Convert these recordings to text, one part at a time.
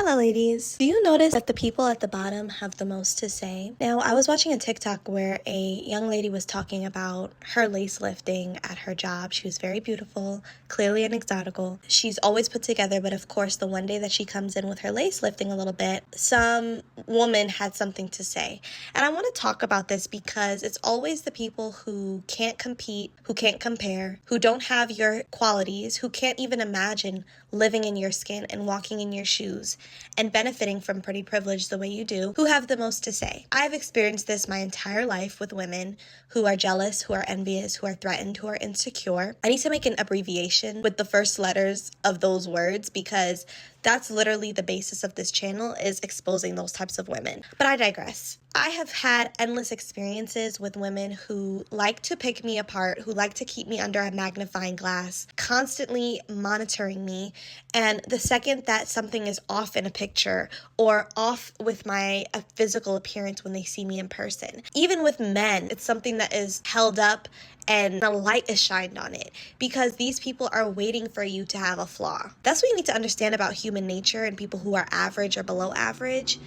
Hello ladies. Do you notice that the people at the bottom have the most to say? Now, I was watching a TikTok where a young lady was talking about her lace lifting at her job. She was very beautiful, clearly an exotical. She's always put together, but of course the one day that she comes in with her lace lifting a little bit, some woman had something to say. And I want to talk about this because it's always the people who can't compete, who can't compare, who don't have your qualities, who can't even imagine living in your skin and walking in your shoes and benefiting from pretty privilege the way you do, who have the most to say. I've experienced this my entire life with women who are jealous, who are envious, who are threatened, who are insecure. I need to make an abbreviation with the first letters of those words because that's literally the basis of this channel, is exposing those types of women. But I digress. I have had endless experiences with women who like to pick me apart, who like to keep me under a magnifying glass, constantly monitoring me. And the second that something is off in a picture or off with my physical appearance when they see me in person, even with men, it's something that is held up and a light is shined on it because these people are waiting for you to have a flaw. That's what you need to understand about human nature and people who are average or below average,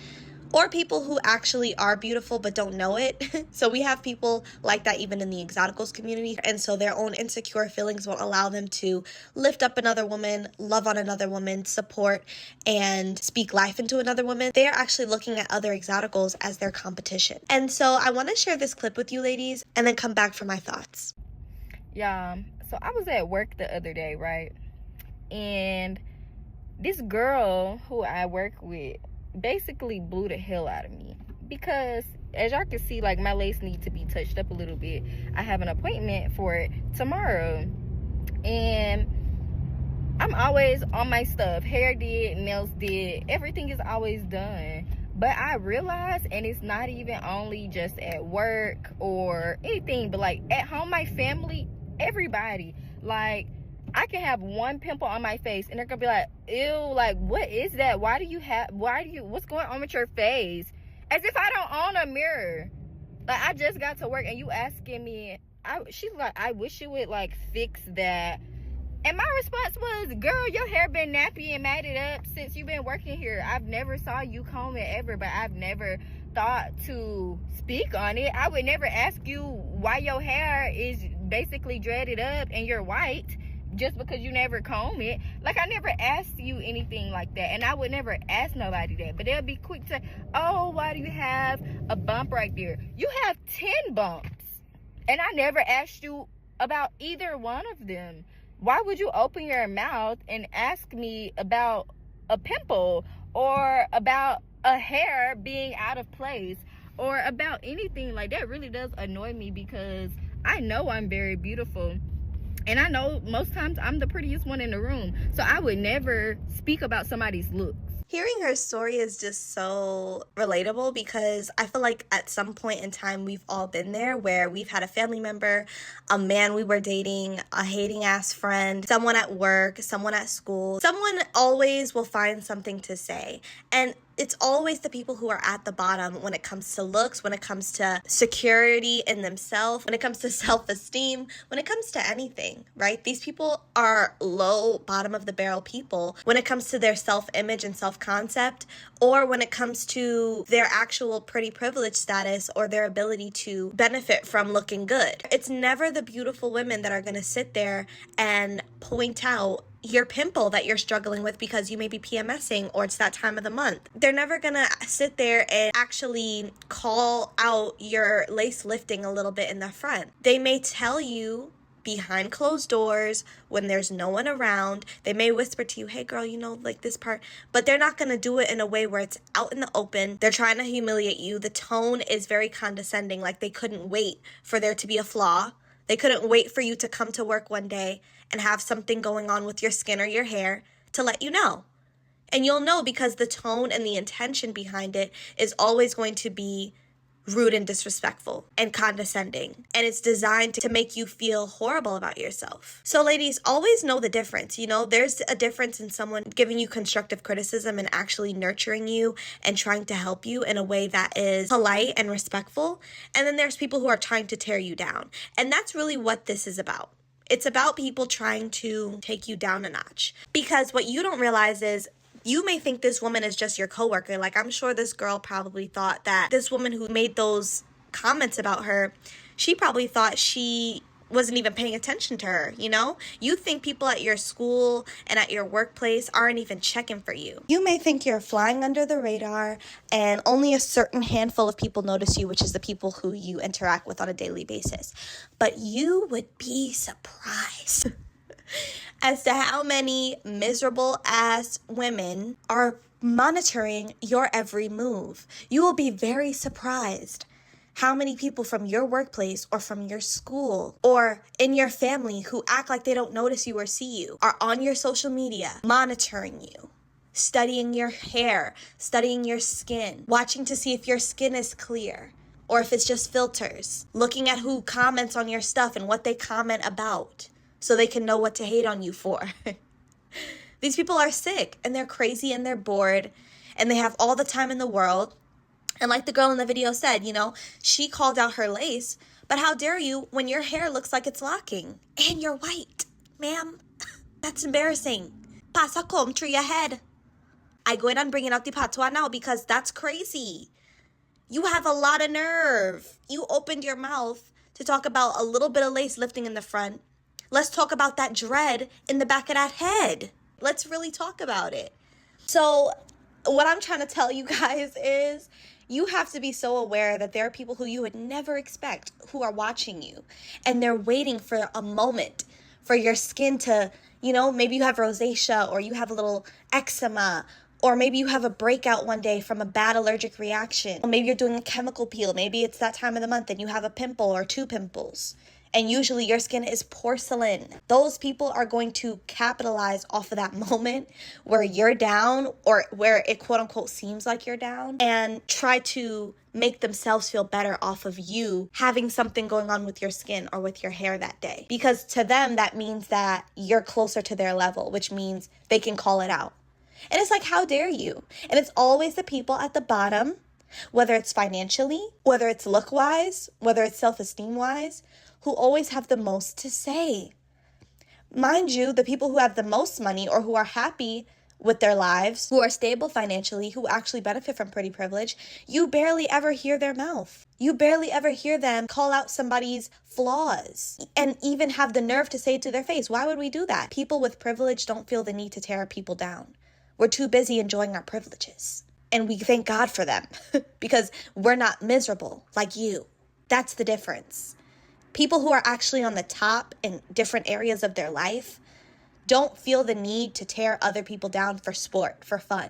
or people who actually are beautiful but don't know it. So we have people like that even in the exoticals community. And so their own insecure feelings won't allow them to lift up another woman, love on another woman, support and speak life into another woman. They are actually looking at other exoticals as their competition. And so I want to share this clip with you ladies and then come back for my thoughts. Yeah, so I was at work the other day, right? And this girl who I work with basically blew the hell out of me because, as y'all can see, like, my lace needs to be touched up a little bit. I have an appointment for it tomorrow and I'm always on my stuff. Hair did, nails did, everything is always done. But I realize, and it's not even only just at work or anything, but like at home, my family, everybody, like, I can have one pimple on my face and they're gonna be like, ew, like, what is that? What's going on with your face? As if I don't own a mirror. Like, I just got to work and you asking me, she's like, I wish you would like fix that. And my response was, girl, your hair been nappy and matted up since you've been working here. I've never saw you comb it ever, but I've never thought to speak on it. I would never ask you why your hair is basically dreaded up and you're white just because you never comb it. Like, I never asked you anything like that, and I would never ask nobody that. But they'll be quick to, oh, why do you have a bump right there? You have 10 bumps, and I never asked you about either one of them. Why would you open your mouth and ask me about a pimple or about a hair being out of place or about anything like that? Really does annoy me because I know I'm very beautiful. And I know most times I'm the prettiest one in the room. So I would never speak about somebody's looks. Hearing her story is just so relatable because I feel like at some point in time we've all been there where we've had a family member, a man we were dating, a hating ass friend, someone at work, someone at school. Someone always will find something to say. And it's always the people who are at the bottom when it comes to looks, when it comes to security in themselves, when it comes to self-esteem, when it comes to anything, right? These people are low, bottom of the barrel people when it comes to their self-image and self-concept, or when it comes to their actual pretty privilege status or their ability to benefit from looking good. It's never the beautiful women that are going to sit there and point out your pimple that you're struggling with because you may be PMSing or it's that time of the month. They're never gonna sit there and actually call out your lace lifting a little bit in the front. They may tell you behind closed doors when there's no one around. They may whisper to you, hey girl, you know, like this part, but they're not gonna do it in a way where it's out in the open. They're trying to humiliate you. The tone is very condescending, like they couldn't wait for there to be a flaw. They couldn't wait for you to come to work one day and have something going on with your skin or your hair to let you know. And you'll know because the tone and the intention behind it is always going to be rude and disrespectful and condescending. And it's designed to make you feel horrible about yourself. So ladies, always know the difference. You know, there's a difference in someone giving you constructive criticism and actually nurturing you and trying to help you in a way that is polite and respectful. And then there's people who are trying to tear you down. And that's really what this is about. It's about people trying to take you down a notch. Because what you don't realize is You may think this woman is just your coworker. Like, I'm sure this girl probably thought that this woman who made those comments about her, she probably thought she wasn't even paying attention to her, you know? You think people at your school and at your workplace aren't even checking for you. You may think you're flying under the radar and only a certain handful of people notice you, which is the people who you interact with on a daily basis. But you would be surprised as to how many miserable ass women are monitoring your every move. You will be very surprised how many people from your workplace or from your school or in your family who act like they don't notice you or see you are on your social media monitoring you, studying your hair, studying your skin, watching to see if your skin is clear or if it's just filters, looking at who comments on your stuff and what they comment about so they can know what to hate on you for. These people are sick and they're crazy and they're bored and they have all the time in the world. And like the girl in the video said, you know, she called out her lace, but how dare you when your hair looks like it's locking and you're white, ma'am? That's embarrassing. Pasa comb through your head. I go in and bring it out the patois now because that's crazy. You have a lot of nerve. You opened your mouth to talk about a little bit of lace lifting in the front. Let's talk about that dread in the back of that head. Let's really talk about it. So what I'm trying to tell you guys is you have to be so aware that there are people who you would never expect who are watching you. And they're waiting for a moment for your skin to, you know, maybe you have rosacea or you have a little eczema. Or maybe you have a breakout one day from a bad allergic reaction. Or maybe you're doing a chemical peel. Maybe it's that time of the month and you have a pimple or 2 pimples. And usually your skin is porcelain. Those people are going to capitalize off of that moment where you're down or where it quote unquote seems like you're down and try to make themselves feel better off of you having something going on with your skin or with your hair that day. Because to them, that means that you're closer to their level, which means they can call it out. And it's like, how dare you? And it's always the people at the bottom, whether it's financially, whether it's look-wise, whether it's self-esteem-wise, who always have the most to say. Mind you, the people who have the most money or who are happy with their lives, who are stable financially, who actually benefit from pretty privilege, you barely ever hear their mouth. You barely ever hear them call out somebody's flaws and even have the nerve to say it to their face. Why would we do that? People with privilege don't feel the need to tear people down. We're too busy enjoying our privileges. And we thank God for them because we're not miserable like you. That's the difference. People who are actually on the top in different areas of their life don't feel the need to tear other people down for sport, for fun.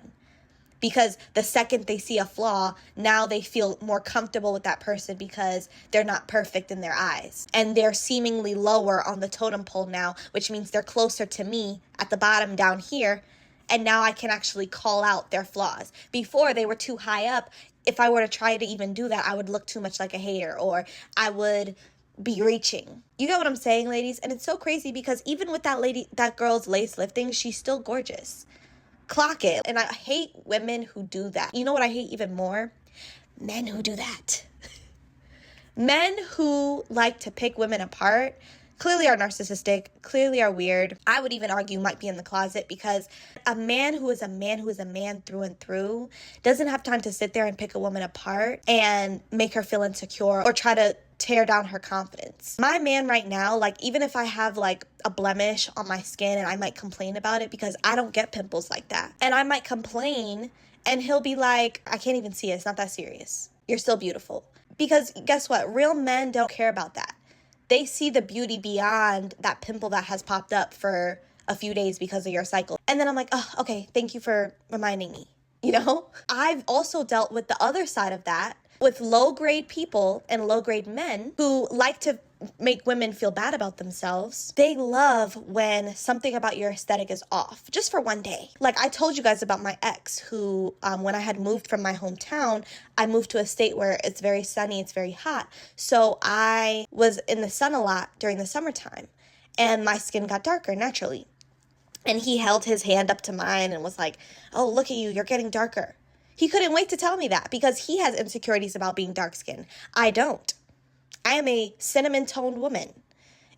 Because the second they see a flaw, now they feel more comfortable with that person because they're not perfect in their eyes. And they're seemingly lower on the totem pole now, which means they're closer to me at the bottom down here. And now I can actually call out their flaws. Before, they were too high up. If I were to try to even do that, I would look too much like a hater or I would be reaching. You get what I'm saying, ladies? And it's so crazy because even with that girl's lace lifting, she's still gorgeous. Clock it. And I hate women who do that. You know what I hate even more? Men who do that. Men who like to pick women apart clearly are narcissistic, clearly are weird. I would even argue might be in the closet because a man who is a man through and through doesn't have time to sit there and pick a woman apart and make her feel insecure or try to tear down her confidence. My man right now, like even if I have like a blemish on my skin and I might complain about it because I don't get pimples like that. And I might complain and he'll be like, I can't even see it. It's not that serious. You're still beautiful. Because guess what? Real men don't care about that. They see the beauty beyond that pimple that has popped up for a few days because of your cycle. And then I'm like, oh, okay, thank you for reminding me. You know, I've also dealt with the other side of that with low-grade people and low-grade men who like to make women feel bad about themselves. They love when something about your aesthetic is off, just for one day. Like I told you guys about my ex who, when I had moved from my hometown, I moved to a state where it's very sunny, it's very hot. So I was in the sun a lot during the summertime and my skin got darker naturally. And he held his hand up to mine and was like, oh, look at you, you're getting darker. He couldn't wait to tell me that because he has insecurities about being dark-skinned. I don't. I am a cinnamon-toned woman.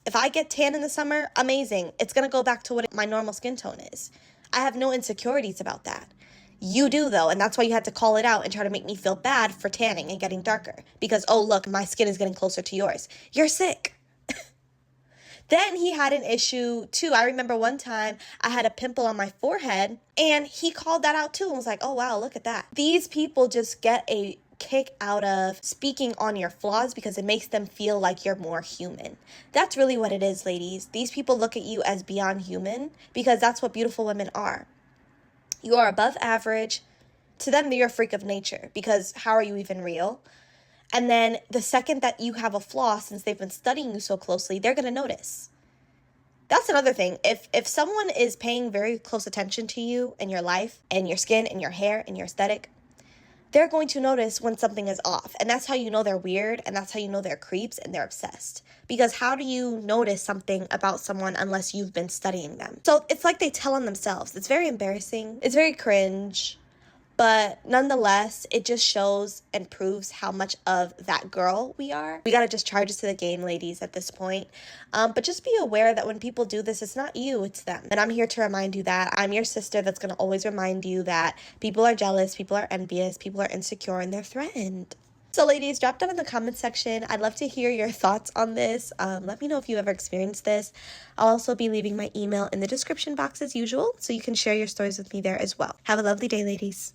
If I get tan in the summer, amazing. It's going to go back to what my normal skin tone is. I have no insecurities about that. You do, though, and that's why you had to call it out and try to make me feel bad for tanning and getting darker. Because, oh, look, my skin is getting closer to yours. You're sick. Then he had an issue, too. I remember one time I had a pimple on my forehead, and he called that out, too, and was like, oh, wow, look at that. These people just get a kick out of speaking on your flaws because it makes them feel like you're more human. That's really what it is, ladies. These people look at you as beyond human because that's what beautiful women are. You are above average. To them, you're a freak of nature because how are you even real? And then the second that you have a flaw, since they've been studying you so closely, they're going to notice. That's another thing. If someone is paying very close attention to you and your life and your skin and your hair and your aesthetic, they're going to notice when something is off. And that's how you know they're weird, and that's how you know they're creeps and they're obsessed. Because how do you notice something about someone unless you've been studying them? So it's like they tell on themselves. It's very embarrassing. It's very cringe. But nonetheless, it just shows and proves how much of that girl we are. We got to just charge it to the game, ladies, at this point. But just be aware that when people do this, it's not you, it's them. And I'm here to remind you that. I'm your sister that's going to always remind you that people are jealous, people are envious, people are insecure, and they're threatened. So ladies, drop down in the comment section. I'd love to hear your thoughts on this. Let me know if you ever experienced this. I'll also be leaving my email in the description box as usual, so you can share your stories with me there as well. Have a lovely day, ladies.